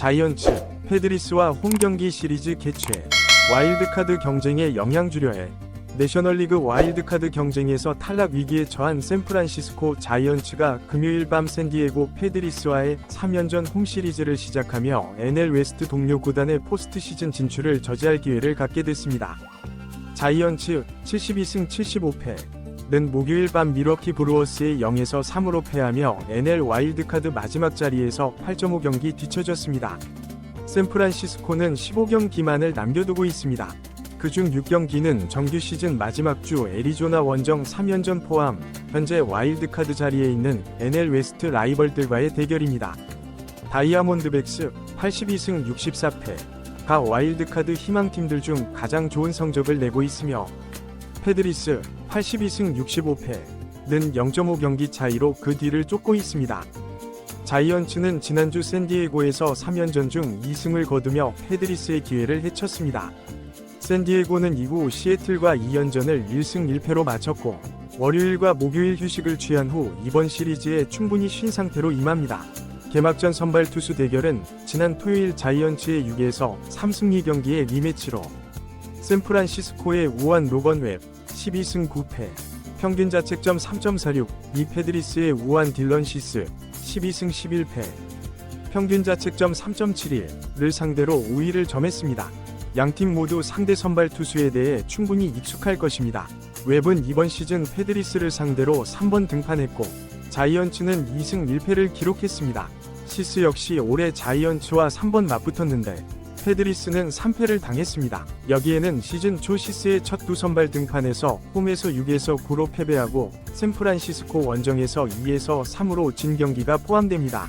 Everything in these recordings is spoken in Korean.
자이언츠, 패드리스와 홈경기 시리즈 개최, 와일드카드 경쟁에 영향 주려해 내셔널리그 와일드카드 경쟁에서 탈락 위기에 처한 샌프란시스코 자이언츠가 금요일 밤 샌디에고 패드리스와의 3연전 홈시리즈를 시작하며 NL 웨스트 동료 구단의 포스트시즌 진출을 저지할 기회를 갖게 됐습니다. 자이언츠 72승 75패는 목요일 밤 밀워키 브루어스에 0에서 3으로 패하며 NL 와일드카드 마지막 자리에서 8.5경기 뒤처졌습니다. 샌프란시스코는 15경 기만을 남겨두고 있습니다. 그중 6경기는 정규 시즌 마지막 주 애리조나 원정 3연전 포함 현재 와일드카드 자리에 있는 NL 웨스트 라이벌들과의 대결입니다. 다이아몬드백스 82승 64패가 와일드카드 희망팀들 중 가장 좋은 성적을 내고 있으며 패드리스 82승 65패는 0.5경기 차이로 그 뒤를 쫓고 있습니다. 자이언츠는 지난주 샌디에고에서 3연전 중 2승을 거두며 패드리스의 기회를 해쳤습니다. 샌디에고는 이후 시애틀과 2연전을 1승 1패로 마쳤고 월요일과 목요일 휴식을 취한 후 이번 시리즈에 충분히 쉰 상태로 임합니다. 개막전 선발 투수 대결은 지난 토요일 자이언츠의 6에서 3승 2경기의 리매치로 샌프란시스코의 우한 로건 웹 12승 9패, 평균 자책점 3.46, 이 패드리스의 우한 딜런 시스 12승 11패, 평균 자책점 3.71를 상대로 우위를 점했습니다. 양팀 모두 상대 선발 투수에 대해 충분히 익숙할 것입니다. 웹은 이번 시즌 패드리스를 상대로 3번 등판했고 자이언츠는 2승 1패를 기록했습니다. 시스 역시 올해 자이언츠와 3번 맞붙었는데 패드리스는 3패를 당했습니다. 여기에는 시즌 초 시스의 첫 두 선발 등판에서 홈에서 6에서 9로 패배하고 샌프란시스코 원정에서 2에서 3으로 진 경기가 포함됩니다.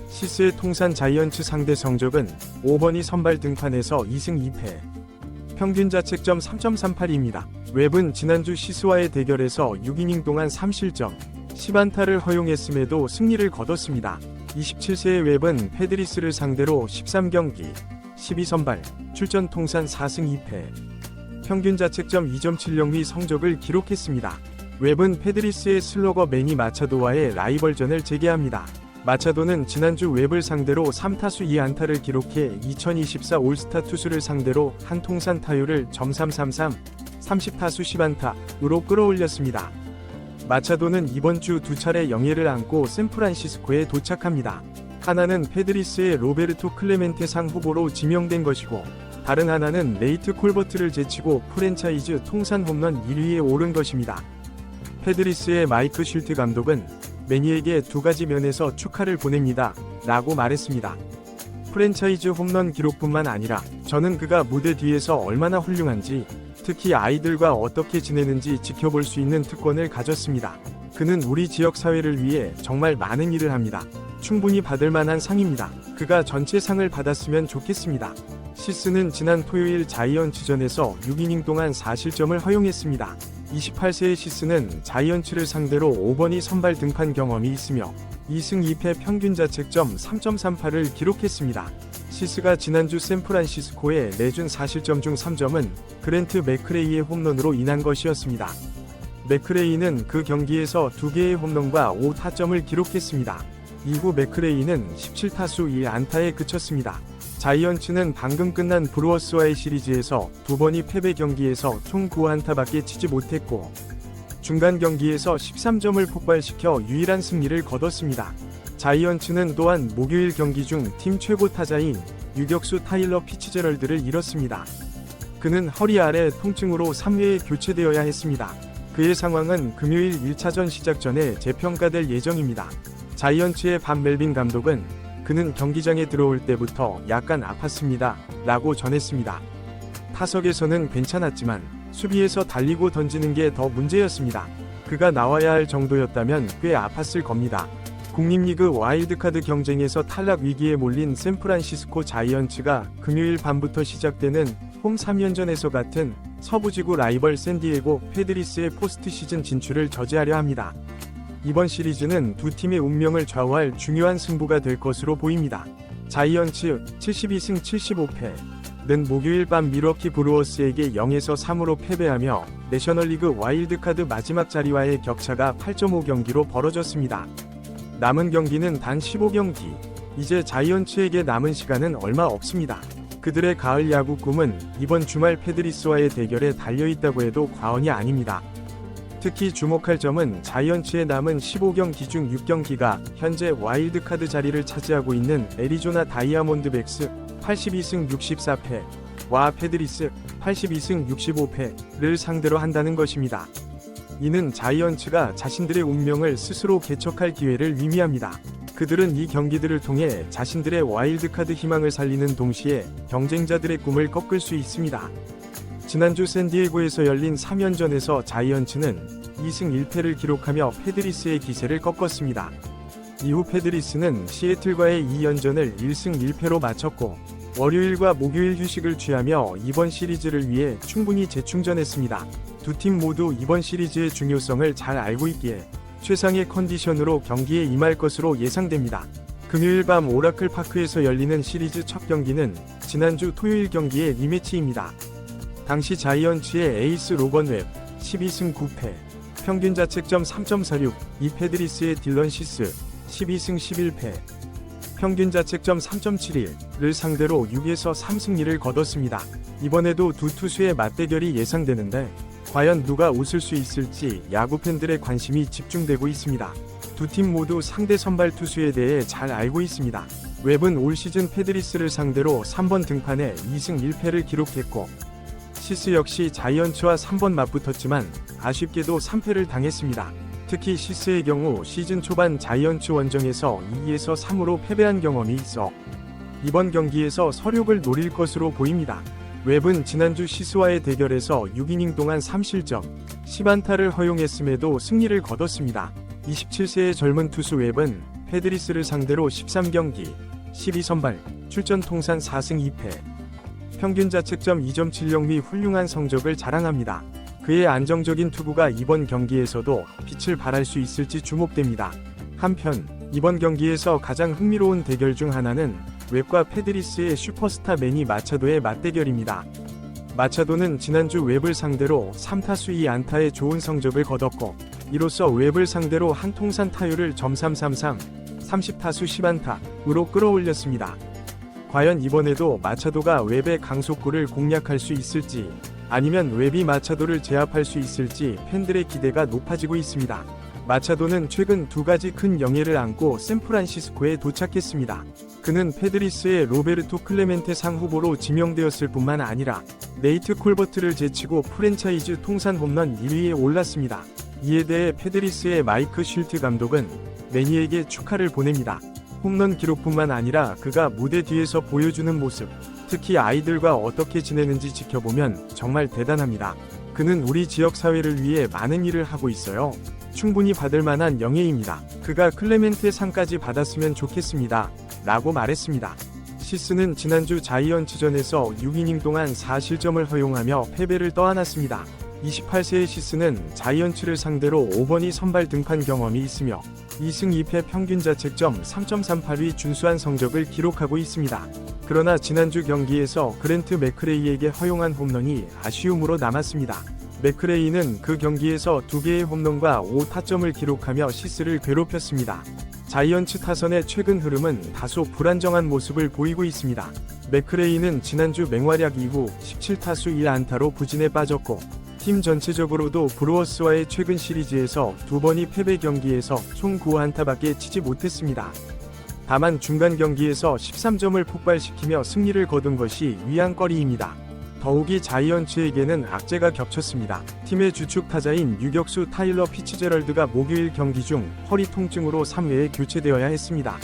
시스의 통산 자이언츠 상대 성적은 5번이 선발 등판에서 2승 2패, 평균 자책점 3.38입니다. 웹은 지난주 시스와의 대결에서 6이닝 동안 3실점, 10안타를 허용했음에도 승리를 거뒀습니다. 27세의 웹은 패드리스를 상대로 13경기, 12선발, 출전 통산 4승 2패, 평균 자책점 2.70의 성적을 기록했습니다. 웹은 패드리스의 슬러거 매니 마차도와의 라이벌전을 재개합니다. 마차도는 지난주 웹을 상대로 3타수 2안타를 기록해 2024 올스타 투수를 상대로 한 통산 타율을 .333, 30타수 10안타로 끌어올렸습니다. 마차도는 이번 주 두 차례 영예를 안고 샌프란시스코에 도착합니다. 하나는 패드리스의 로베르토 클레멘테상 후보로 지명된 것이고 다른 하나는 레이트 콜버트를 제치고 프랜차이즈 통산 홈런 1위에 오른 것입니다. 패드리스의 마이크 쉴트 감독은 매니에게 두 가지 면에서 축하를 보냅니다 라고 말했습니다. 프랜차이즈 홈런 기록뿐만 아니라 저는 그가 무대 뒤에서 얼마나 훌륭한지, 특히 아이들과 어떻게 지내는지 지켜볼 수 있는 특권을 가졌습니다. 그는 우리 지역 사회를 위해 정말 많은 일을 합니다. 충분히 받을 만한 상입니다. 그가 전체 상을 받았으면 좋겠습니다. 시스는 지난 토요일 자이언츠전에서 6이닝 동안 4실점을 허용했습니다. 28세의 시스는 자이언츠를 상대로 5번이 선발 등판 경험이 있으며 2승 2패 평균 자책점 3.38을 기록했습니다. 시스가 지난주 샌프란시스코에 내준 4실점 중 3점은 그랜트 맥크레이의 홈런으로 인한 것이었습니다. 맥크레이는 그 경기에서 2개의 홈런과 5타점을 기록했습니다. 이후 맥크레이는 17타수 1안타에 그쳤습니다. 자이언츠는 방금 끝난 브루어스와의 시리즈에서 2번이 패배 경기에서 총 9안타밖에 치지 못했고 중간 경기에서 13점을 폭발시켜 유일한 승리를 거뒀습니다. 자이언츠는 또한 목요일 경기 중 팀 최고 타자인 유격수 타일러 피츠제럴드를 잃었습니다. 그는 허리 아래 통증으로 3회에 교체되어야 했습니다. 그의 상황은 금요일 1차전 시작 전에 재평가될 예정입니다. 자이언츠의 밥 멜빈 감독은 그는 경기장에 들어올 때부터 약간 아팠습니다 라고 전했습니다. 타석에서는 괜찮았지만 수비에서 달리고 던지는 게 더 문제였습니다. 그가 나와야 할 정도였다면 꽤 아팠을 겁니다. 국립리그 와일드카드 경쟁에서 탈락 위기에 몰린 샌프란시스코 자이언츠가 금요일 밤부터 시작되는 홈 3연전에서 같은 서부지구 라이벌 샌디에고 패드리스의 포스트시즌 진출을 저지하려 합니다. 이번 시리즈는 두 팀의 운명을 좌우할 중요한 승부가 될 것으로 보입니다. 자이언츠 72승 75패는 목요일 밤 밀워키 브루어스에게 0에서 3으로 패배하며 내셔널리그 와일드카드 마지막 자리와의 격차가 8.5경기로 벌어졌습니다. 남은 경기는 단 15경기, 이제 자이언츠에게 남은 시간은 얼마 없습니다. 그들의 가을 야구 꿈은 이번 주말 패드리스와의 대결에 달려있다고 해도 과언이 아닙니다. 특히 주목할 점은 자이언츠의 남은 15경기 중 6경기가 현재 와일드카드 자리를 차지하고 있는 애리조나 다이아몬드백스 82승 64패와 패드리스 82승 65패를 상대로 한다는 것입니다. 이는 자이언츠가 자신들의 운명을 스스로 개척할 기회를 의미합니다. 그들은 이 경기들을 통해 자신들의 와일드카드 희망을 살리는 동시에 경쟁자들의 꿈을 꺾을 수 있습니다. 지난주 샌디에고에서 열린 3연전에서 자이언츠는 2승 1패를 기록하며 패드리스의 기세를 꺾었습니다. 이후 패드리스는 시애틀과의 2연전을 1승 1패로 마쳤고 월요일과 목요일 휴식을 취하며 이번 시리즈를 위해 충분히 재충전했습니다. 두 팀 모두 이번 시리즈의 중요성을 잘 알고 있기에 최상의 컨디션으로 경기에 임할 것으로 예상됩니다. 금요일 밤 오라클 파크에서 열리는 시리즈 첫 경기는 지난주 토요일 경기의 리매치입니다. 당시 자이언츠의 에이스 로건 웹 12승 9패, 평균 자책점 3.46, 이 패드리스의 딜런 시스 12승 11패, 평균 자책점 3.71를 상대로 6에서 3승리를 거뒀습니다. 이번에도 두 투수의 맞대결이 예상되는데 과연 누가 웃을 수 있을지 야구 팬들의 관심이 집중되고 있습니다. 두 팀 모두 상대 선발 투수에 대해 잘 알고 있습니다. 웹은 올 시즌 패드리스를 상대로 3번 등판에 2승 1패를 기록했고 시스 역시 자이언츠와 3번 맞붙었지만 아쉽게도 3패를 당했습니다. 특히 시스의 경우 시즌 초반 자이언츠 원정에서 2에서 3으로 패배한 경험이 있어 이번 경기에서 서력을 노릴 것으로 보입니다. 웹은 지난주 시스와의 대결에서 6이닝 동안 3실점, 10안타를 허용했음에도 승리를 거뒀습니다. 27세의 젊은 투수 웹은 패드리스를 상대로 13경기, 12선발, 출전 통산 4승 2패, 평균 자책점 2.70 및 훌륭한 성적을 자랑합니다. 그의 안정적인 투구가 이번 경기에서도 빛을 발할 수 있을지 주목됩니다. 한편 이번 경기에서 가장 흥미로운 대결 중 하나는 웹과 패드리스의 슈퍼스타 매니 마차도의 맞대결입니다. 마차도는 지난주 웹을 상대로 3타수 2안타의 좋은 성적을 거뒀고 이로써 웹을 상대로 한 통산 타율을 .333, 30타수 10안타로 끌어올렸습니다. 과연 이번에도 마차도가 웹의 강속구를 공략할 수 있을지 아니면 웹이 마차도를 제압할 수 있을지 팬들의 기대가 높아지고 있습니다. 마차도는 최근 두 가지 큰 영예를 안고 샌프란시스코에 도착했습니다. 그는 패드리스의 로베르토 클레멘테 상 후보로 지명되었을 뿐만 아니라 네이트 콜버트를 제치고 프랜차이즈 통산 홈런 1위에 올랐습니다. 이에 대해 패드리스의 마이크 쉴트 감독은 매니에게 축하를 보냅니다. 홈런 기록뿐만 아니라 그가 무대 뒤에서 보여주는 모습, 특히 아이들과 어떻게 지내는지 지켜보면 정말 대단합니다. 그는 우리 지역 사회를 위해 많은 일을 하고 있어요. 충분히 받을 만한 영예입니다. 그가 클레멘테 상까지 받았으면 좋겠습니다. 라고 말했습니다. 시스는 지난주 자이언츠전에서 6이닝 동안 4실점을 허용하며 패배를 떠안았습니다. 28세의 시스는 자이언츠를 상대로 5번이 선발 등판 경험이 있으며 2승 2패 평균 자책점 3.38위 준수한 성적을 기록하고 있습니다. 그러나 지난주 경기에서 그랜트 맥크레이에게 허용한 홈런이 아쉬움으로 남았습니다. 맥크레이는 그 경기에서 2개의 홈런과 5타점을 기록하며 시스를 괴롭혔습니다. 자이언츠 타선의 최근 흐름은 다소 불안정한 모습을 보이고 있습니다. 맥크레이는 지난주 맹활약 이후 17타수 1안타로 부진에 빠졌고 팀 전체적으로도 브루어스와의 최근 시리즈에서 2번이 패배 경기에서 총 9안타밖에 치지 못했습니다. 다만 중간 경기에서 13점을 폭발시키며 승리를 거둔 것이 위안거리입니다. 더욱이 자이언츠에게는 악재가 겹쳤습니다. 팀의 주축 타자인 유격수 타일러 피츠제럴드가 목요일 경기 중 허리 통증으로 3회에 교체되어야 했습니다.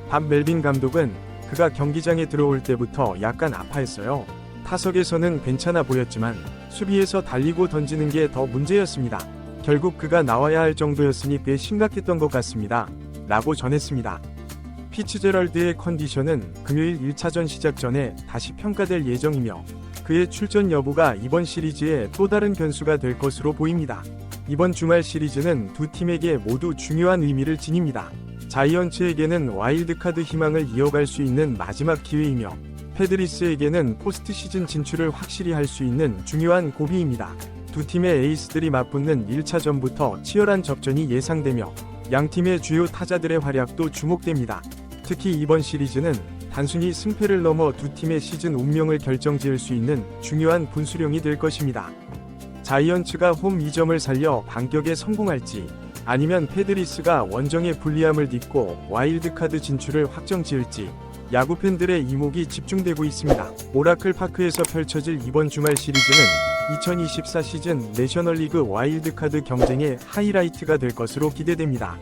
밥 멜빈 감독은 그가 경기장에 들어올 때부터 약간 아파했어요. 타석에서는 괜찮아 보였지만 수비에서 달리고 던지는 게 더 문제였습니다. 결국 그가 나와야 할 정도였으니 꽤 심각했던 것 같습니다. 라고 전했습니다. 피츠제럴드의 컨디션은 금요일 1차전 시작 전에 다시 평가될 예정이며 그의 출전 여부가 이번 시리즈의 또 다른 변수가 될 것으로 보입니다. 이번 주말 시리즈는 두 팀에게 모두 중요한 의미를 지닙니다. 자이언츠에게는 와일드카드 희망을 이어갈 수 있는 마지막 기회이며 패드리스에게는 포스트 시즌 진출을 확실히 할 수 있는 중요한 고비입니다. 두 팀의 에이스들이 맞붙는 1차전부터 치열한 접전이 예상되며 양 팀의 주요 타자들의 활약도 주목됩니다. 특히 이번 시리즈는 단순히 승패를 넘어 두 팀의 시즌 운명을 결정지을 수 있는 중요한 분수령이 될 것입니다. 자이언츠가 홈 2점을 살려 반격에 성공할지, 아니면 패드리스가 원정의 불리함을 딛고 와일드카드 진출을 확정지을지 야구 팬들의 이목이 집중되고 있습니다. 오라클 파크에서 펼쳐질 이번 주말 시리즈는 2024 시즌 내셔널리그 와일드카드 경쟁의 하이라이트가 될 것으로 기대됩니다.